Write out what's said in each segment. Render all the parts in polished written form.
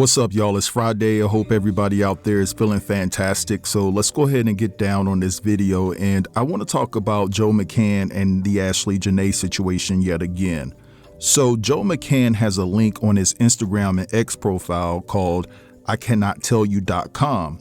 What's up, y'all? It's Friday. I hope everybody out there is feeling fantastic. So let's go ahead and get down on this video. And I want to talk about Joe McCann and the Ashlee Jenae situation yet again. So Joe McCann has a link on his Instagram and X profile called ICannotTellYou.com.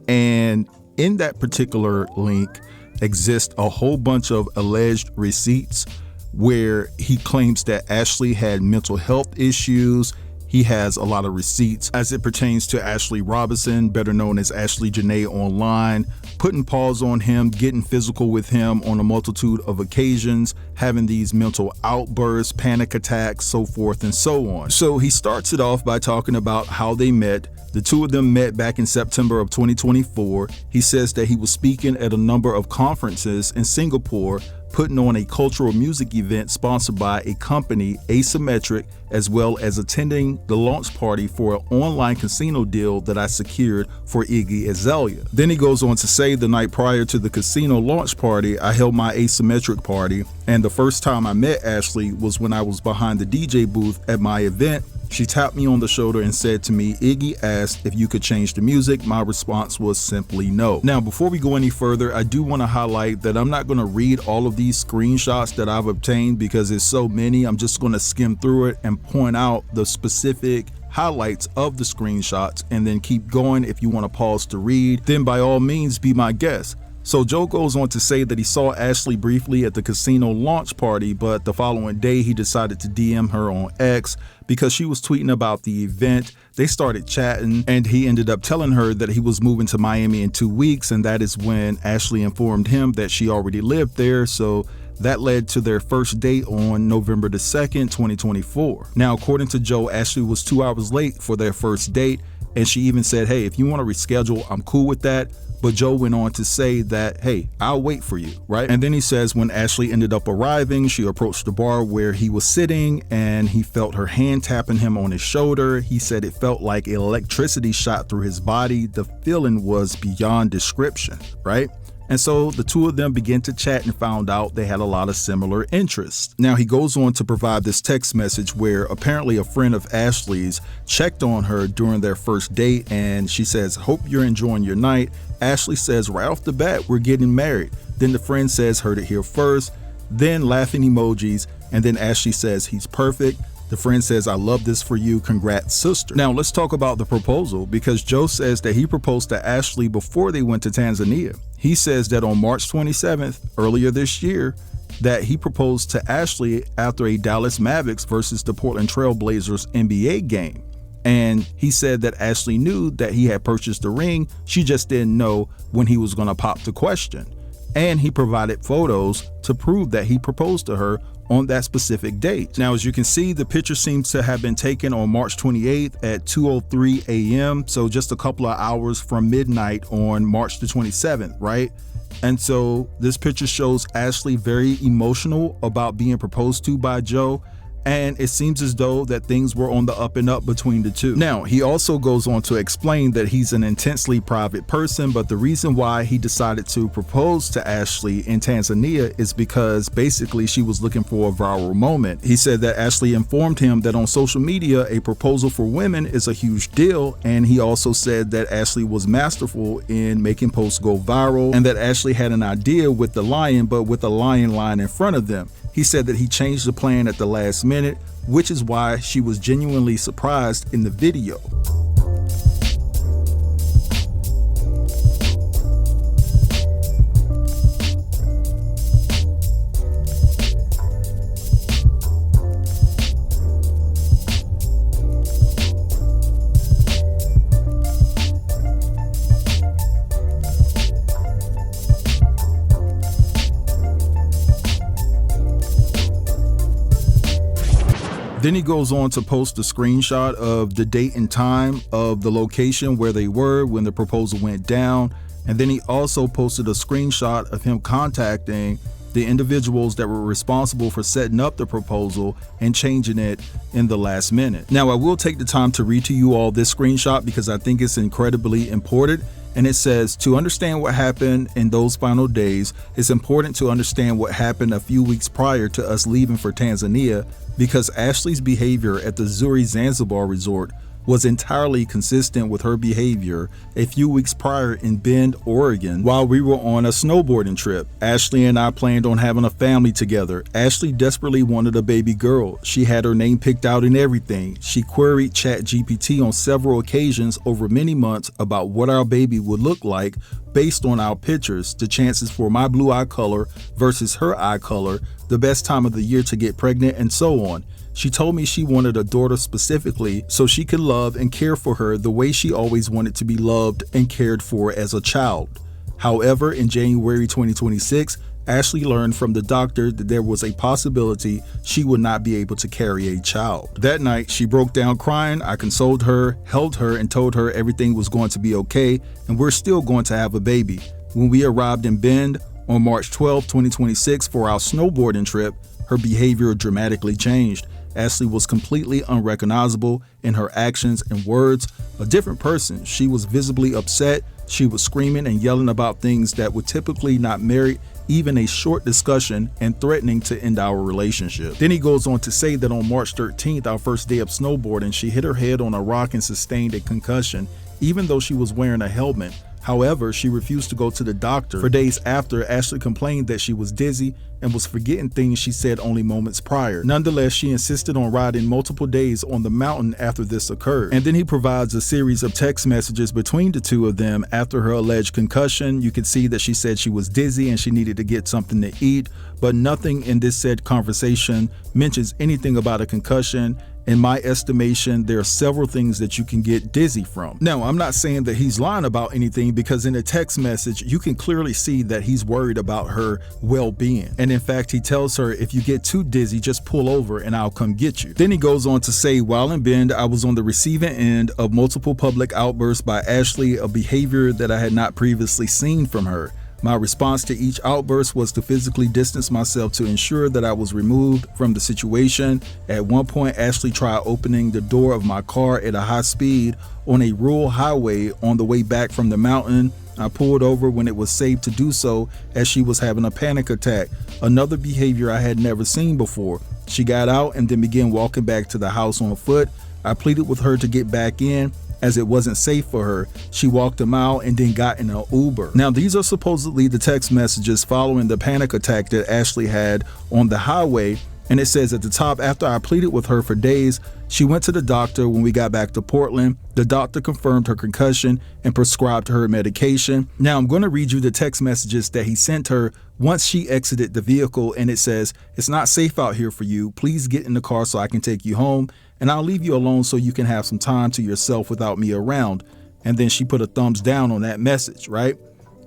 And in that particular link exists a whole bunch of alleged receipts where he claims that Ashlee had mental health issues. He has a lot of receipts as it pertains to Ashley Robinson, better known as Ashlee Jenae online, putting paws on him, getting physical with him on a multitude of occasions, having these mental outbursts, panic attacks, so forth and so on. So he starts it off by talking about how they met. The two of them met back in September of 2024. He says that he was speaking at a number of conferences in Singapore, putting on a cultural music event sponsored by a company, Asymmetric, as well as attending the launch party for an online casino deal that I secured for Iggy Azalea. Then he goes on to say, the night prior to the casino launch party, I held my Asymmetric party, and the first time I met Ashlee was when I was behind the DJ booth at my event. She tapped me on the shoulder and said to me, Iggy asked if you could change the music. My response was simply no. Now, before we go any further, I do want to highlight that I'm not going to read all of these screenshots that I've obtained because it's so many. I'm just going to skim through it and point out the specific highlights of the screenshots and then keep going. If you want to pause to read, then by all means be my guest. So Joe goes on to say that he saw Ashlee briefly at the casino launch party, but the following day he decided to DM her on X because she was tweeting about the event. They started chatting and he ended up telling her that he was moving to Miami in 2 weeks, and that is when Ashlee informed him that she already lived there. So that led to their first date on November the 2nd, 2024. Now, according to Joe, Ashlee was 2 hours late for their first date, and she even said, hey, if you want to reschedule, I'm cool with that. But Joe went on to say that, hey, I'll wait for you, right? And then he says when Ashlee ended up arriving, she approached the bar where he was sitting and he felt her hand tapping him on his shoulder. He said it felt like electricity shot through his body. The feeling was beyond description, right? And so the two of them began to chat and found out they had a lot of similar interests. Now he goes on to provide this text message where apparently a friend of Ashlee's checked on her during their first date, and she says, hope you're enjoying your night. Ashlee says right off the bat, we're getting married. Then the friend says, heard it here first, then laughing emojis, and then Ashlee says, he's perfect. The friend says, I love this for you. Congrats, sister. Now let's talk about the proposal, because Joe says that he proposed to Ashlee before they went to Tanzania. He says that on March 27th, earlier this year, that he proposed to Ashlee after a Dallas Mavericks versus the Portland Trail Blazers NBA game. And he said that Ashlee knew that he had purchased the ring. She just didn't know when he was going to pop the question. And he provided photos to prove that he proposed to her on that specific date. Now, as you can see, the picture seems to have been taken on March 28th at 2:03 a.m. So just a couple of hours from midnight on March the 27th, right? And so this picture shows Ashlee very emotional about being proposed to by Joe. And it seems as though that things were on the up and up between the two. Now, he also goes on to explain that he's an intensely private person, but the reason why he decided to propose to Ashlee in Tanzania is because basically she was looking for a viral moment. He said that Ashlee informed him that on social media, a proposal for women is a huge deal. And he also said that Ashlee was masterful in making posts go viral and that Ashlee had an idea with the lion, but with a lion line in front of them. He said that he changed the plan at the last minute, which is why she was genuinely surprised in the video. Then he goes on to post a screenshot of the date and time of the location where they were when the proposal went down. And then he also posted a screenshot of him contacting the individuals that were responsible for setting up the proposal and changing it in the last minute. Now, I will take the time to read to you all this screenshot because I think it's incredibly important. And it says, to understand what happened in those final days, it's important to understand what happened a few weeks prior to us leaving for Tanzania, because Ashlee's behavior at the Zanzibar resort was entirely consistent with her behavior a few weeks prior in Bend, Oregon, while we were on a snowboarding trip. Ashlee and I planned on having a family together. Ashlee desperately wanted a baby girl. She had her name picked out and everything. She queried ChatGPT on several occasions over many months about what our baby would look like based on our pictures, the chances for my blue eye color versus her eye color, the best time of the year to get pregnant, and so on. She told me she wanted a daughter specifically so she could love and care for her the way she always wanted to be loved and cared for as a child. However, in January 2026, Ashlee learned from the doctor that there was a possibility she would not be able to carry a child. That night, she broke down crying. I consoled her, held her, and told her everything was going to be okay and we're still going to have a baby. When we arrived in Bend on March 12, 2026 for our snowboarding trip, her behavior dramatically changed. Ashlee was completely unrecognizable in her actions and words, a different person. She was visibly upset. She was screaming and yelling about things that would typically not merit even a short discussion and threatening to end our relationship. Then he goes on to say that on March 13th, our first day of snowboarding, she hit her head on a rock and sustained a concussion, even though she was wearing a helmet. However, she refused to go to the doctor. For days after, Ashlee complained that she was dizzy and was forgetting things she said only moments prior. Nonetheless, she insisted on riding multiple days on the mountain after this occurred. And then he provides a series of text messages between the two of them after her alleged concussion. You could see that she said she was dizzy and she needed to get something to eat, but nothing in this said conversation mentions anything about a concussion. In my estimation, there are several things that you can get dizzy from. Now, I'm not saying that he's lying about anything because in a text message, you can clearly see that he's worried about her well-being. And in fact, he tells her, if you get too dizzy, just pull over and I'll come get you. Then he goes on to say, while in Bend, I was on the receiving end of multiple public outbursts by Ashlee, a behavior that I had not previously seen from her. My response to each outburst was to physically distance myself to ensure that I was removed from the situation. At one point, Ashlee tried opening the door of my car at a high speed on a rural highway on the way back from the mountain. I pulled over when it was safe to do so as she was having a panic attack, another behavior I had never seen before. She got out and then began walking back to the house on foot. I pleaded with her to get back in as it wasn't safe for her. She walked a mile and then got in an Uber. Now, these are supposedly the text messages following the panic attack that Ashlee had on the highway. And it says at the top, after I pleaded with her for days, she went to the doctor when we got back to Portland. The doctor confirmed her concussion and prescribed her medication. Now, I'm going to read you the text messages that he sent her once she exited the vehicle. And it says, "It's not safe out here for you. Please get in the car so I can take you home. And I'll leave you alone so you can have some time to yourself without me around." And then she put a thumbs down on that message, right?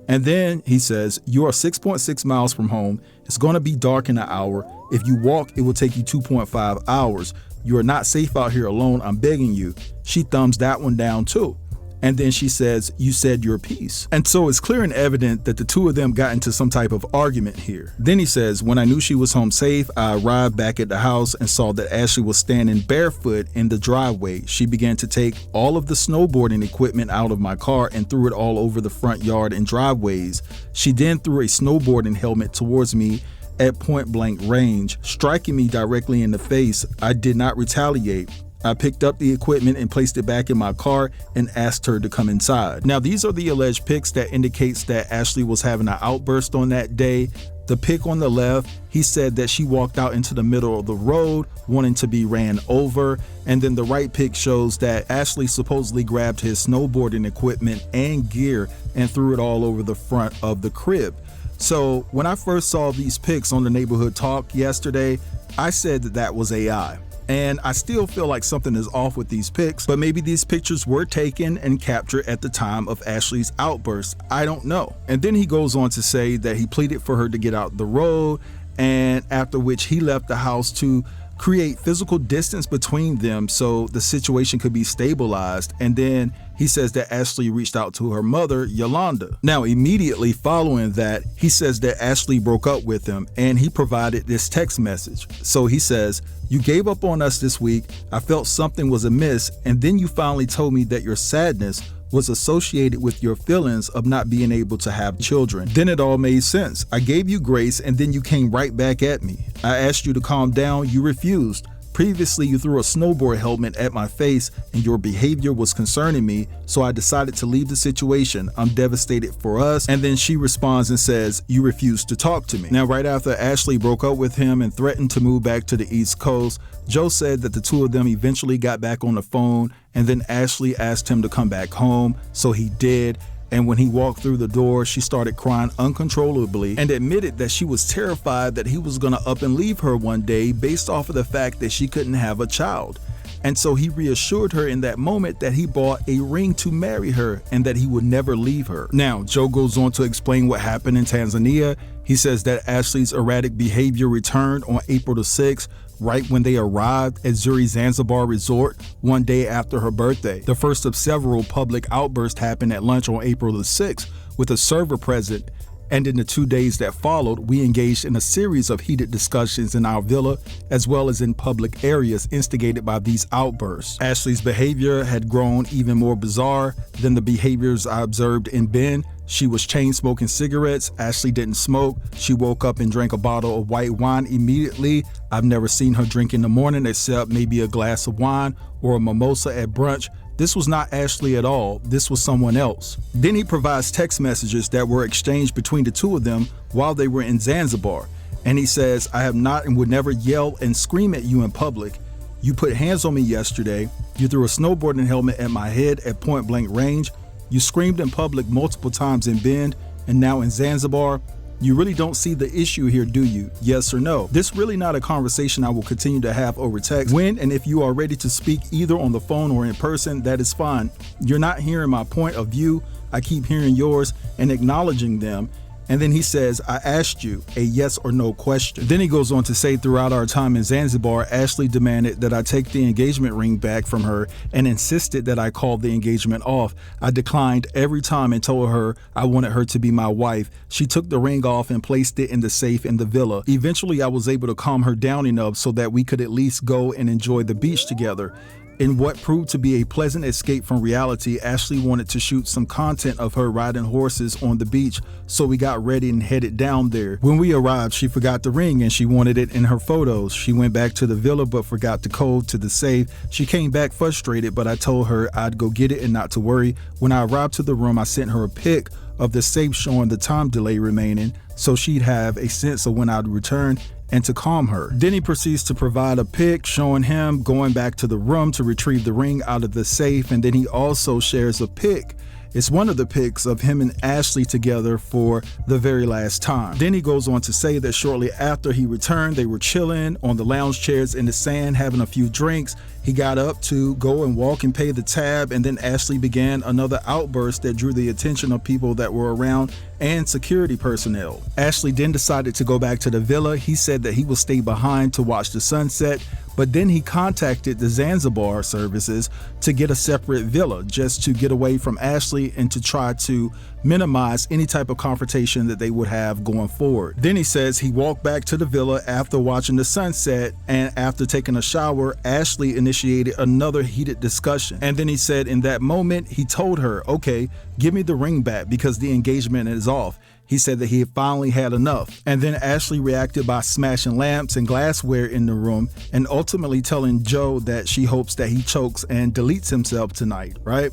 And then he says, "You are 6.6 miles from home. It's going to be dark in an hour. If you walk, it will take you 2.5 hours. You are not safe out here alone. I'm begging you." She thumbs that one down too. And then she says, "You said your piece." And so it's clear and evident that the two of them got into some type of argument here. Then he says, "When I knew she was home safe, I arrived back at the house and saw that Ashlee was standing barefoot in the driveway. She began to take all of the snowboarding equipment out of my car and threw it all over the front yard and driveways. She then threw a snowboarding helmet towards me at point blank range, striking me directly in the face. I did not retaliate. I picked up the equipment and placed it back in my car and asked her to come inside." Now, these are the alleged pics that indicates that Ashlee was having an outburst on that day. The pic on the left, he said that she walked out into the middle of the road wanting to be ran over. And then the right pic shows that Ashlee supposedly grabbed his snowboarding equipment and gear and threw it all over the front of the crib. So when I first saw these pics on the Neighborhood Talk yesterday, I said that that was AI. And I still feel like something is off with these pics, but maybe these pictures were taken and captured at the time of Ashlee's outburst. I don't know. And then he goes on to say that he pleaded for her to get out the road, and after which he left the house to create physical distance between them so the situation could be stabilized. And then he says that Ashlee reached out to her mother, Yolanda. Now, immediately following that, he says that Ashlee broke up with him and he provided this text message. So he says, "You gave up on us this week. I felt something was amiss, and then you finally told me that your sadness was associated with your feelings of not being able to have children. Then it all made sense. I gave you grace and then you came right back at me. I asked you to calm down. You refused. Previously, you threw a snowboard helmet at my face and your behavior was concerning me, so I decided to leave the situation. I'm devastated for us. And then she responds and says, you refused to talk to me. Now, right after Ashlee broke up with him and threatened to move back to the East Coast, Joe said that the two of them eventually got back on the phone, and then Ashlee asked him to come back home, so he did. And when he walked through the door, she started crying uncontrollably and admitted that she was terrified that he was gonna up and leave her one day based off of the fact that she couldn't have a child. And so he reassured her in that moment that he bought a ring to marry her and that he would never leave her. Now, Joe goes on to explain what happened in Tanzania. He says that Ashlee's erratic behavior returned on April the 6th, right when they arrived at Zuri's Zanzibar resort one day after her birthday. The first of several public outbursts happened at lunch on April the 6th with a server present, and in the 2 days that followed, we engaged in a series of heated discussions in our villa as well as in public areas instigated by these outbursts. Ashlee's behavior had grown even more bizarre than the behaviors I observed in Ben. She was chain smoking cigarettes. Ashlee didn't smoke. She woke up and drank a bottle of white wine immediately. I've never seen her drink in the morning except maybe a glass of wine or a mimosa at brunch. This was not Ashlee at all. This was someone else. Then he provides text messages that were exchanged between the two of them while they were in Zanzibar. And he says, I have not and would never yell and scream at you in public. You put hands on me yesterday. You threw a snowboarding helmet at my head at point blank range. You screamed in public multiple times in Bend, and now in Zanzibar. You really don't see the issue here, do you? Yes or no? This really not a conversation I will continue to have over text. When and if you are ready to speak either on the phone or in person, that is fine. You're not hearing my point of view. I keep hearing yours and acknowledging them. And then he says, I asked you a yes or no question. Then he goes on to say, throughout our time in Zanzibar, Ashlee demanded that I take the engagement ring back from her and insisted that I call the engagement off. I declined every time and told her I wanted her to be my wife. She took the ring off and placed it in the safe in the villa. Eventually, I was able to calm her down enough so that we could at least go and enjoy the beach together. In what proved to be a pleasant escape from reality, Ashlee wanted to shoot some content of her riding horses on the beach, so we got ready and headed down there. When we arrived, she forgot the ring and she wanted it in her photos. She went back to the villa but forgot the code to the safe. She came back frustrated, but I told her I'd go get it and not to worry. When I arrived to the room, I sent her a pic of the safe showing the time delay remaining, so she'd have a sense of when I'd return and to calm her. Then he proceeds to provide a pic showing him going back to the room to retrieve the ring out of the safe, and then he also shares a pic. It's one of the pics of him and Ashlee together for the very last time. Then he goes on to say that shortly after he returned, they were chilling on the lounge chairs in the sand having a few drinks. He got up to go and walk and pay the tab, and then Ashlee began another outburst that drew the attention of people that were around and security personnel. Ashlee then decided to go back to the villa. He said that he will stay behind to watch the sunset, but then he contacted the Zanzibar services to get a separate villa just to get away from Ashlee and to try to minimize any type of confrontation that they would have going forward. Then he says he walked back to the villa after watching the sunset, and after taking a shower, Ashlee initiated another heated discussion. And then he said in that moment, he told her, okay, give me the ring back because the engagement is off. He said that he had finally had enough. And then Ashlee reacted by smashing lamps and glassware in the room and ultimately telling Joe that she hopes that he chokes and deletes himself tonight, right?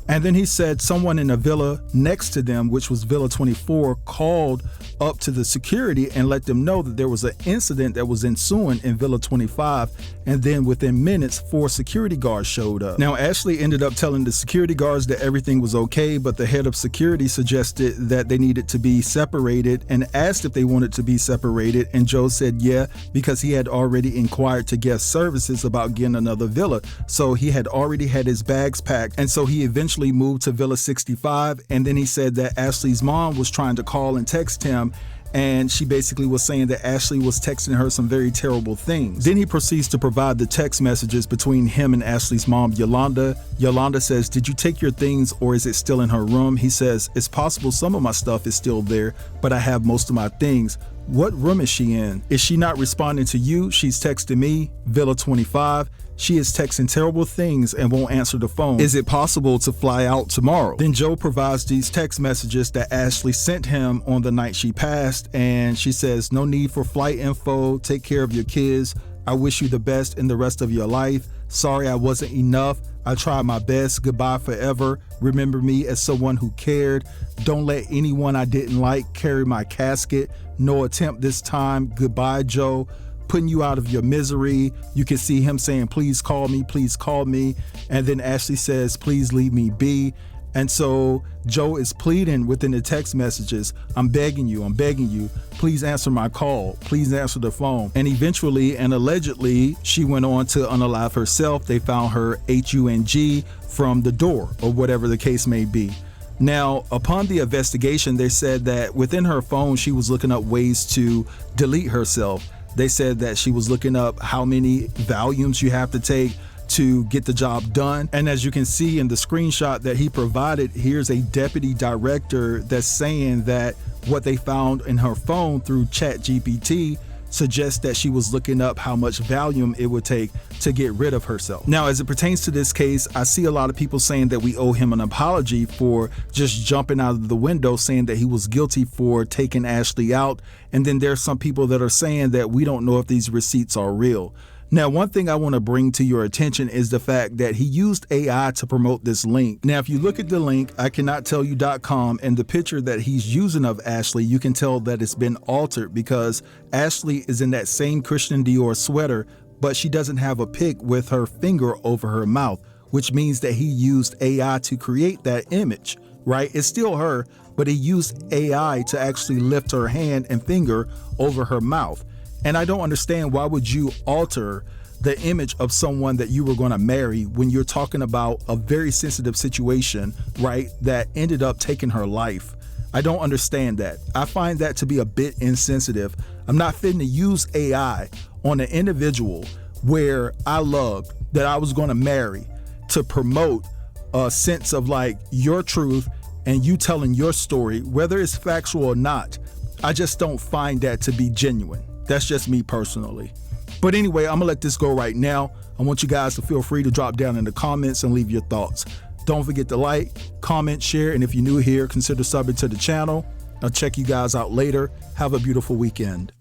And then he said someone in a villa next to them, which was Villa 24, called up to the security and let them know that there was an incident that was ensuing in Villa 25. And then within minutes, 4 security guards showed up. Now, Ashlee ended up telling the security guards that everything was okay, but the head of security suggested that they needed to be separated and asked if they wanted to be separated. And Joe said yeah, because he had already inquired to guest services about getting another villa. So he had already had his bags packed. And so he eventually moved to Villa 65. And then he said that Ashlee's mom was trying to call and text him, and she basically was saying that Ashlee was texting her some very terrible things. Then he proceeds to provide the text messages between him and Ashlee's mom, Yolanda. Yolanda says, did you take your things or is it still in her room? He says, it's possible some of my stuff is still there, but I have most of my things. What room is she in? Is she not responding to you? She's texting me, Villa 25. She is texting terrible things and won't answer the phone. Is it possible to fly out tomorrow? Then Joe provides these text messages that Ashlee sent him on the night she passed, and she says, no need for flight info, take care of your kids, I wish you the best in the rest of your life. Sorry I wasn't enough. I tried my best. Goodbye forever. Remember me as someone who cared. Don't let anyone I didn't like carry my casket. No attempt this time. Goodbye, Joe. Putting you out of your misery. You can see him saying, please call me, please call me. And then Ashlee says, please leave me be. And so Joe is pleading within the text messages, I'm begging you, please answer my call, please answer the phone. And eventually and allegedly, she went on to unalive herself. They found her HUNG from the door, or whatever the case may be. Now, upon the investigation, they said that within her phone, she was looking up ways to delete herself. They said that she was looking up how many volumes you have to take to get the job done. And as you can see in the screenshot that he provided, here's a deputy director that's saying that what they found in her phone through ChatGPT suggests that she was looking up how much volume it would take to get rid of herself. Now, as it pertains to this case, I see a lot of people saying that we owe him an apology for just jumping out of the window, saying that he was guilty for taking Ashlee out. And then there's some people that are saying that we don't know if these receipts are real. Now, one thing I want to bring to your attention is the fact that he used AI to promote this link. Now, if you look at the link, ICannotTellYou.com, and the picture that he's using of Ashlee, you can tell that it's been altered because Ashlee is in that same Christian Dior sweater, but she doesn't have a pic with her finger over her mouth, which means that he used AI to create that image, right? It's still her, but he used AI to actually lift her hand and finger over her mouth. And I don't understand, why would you alter the image of someone that you were going to marry when you're talking about a very sensitive situation, right, that ended up taking her life? I don't understand that. I find that to be a bit insensitive. I'm not fitting to use AI on an individual where I loved, that I was going to marry, to promote a sense of like your truth and you telling your story, whether it's factual or not. I just don't find that to be genuine. That's just me personally. But anyway, I'm gonna let this go right now. I want you guys to feel free to drop down in the comments and leave your thoughts. Don't forget to like, comment, share, and if you're new here, consider subbing to the channel. I'll check you guys out later. Have a beautiful weekend.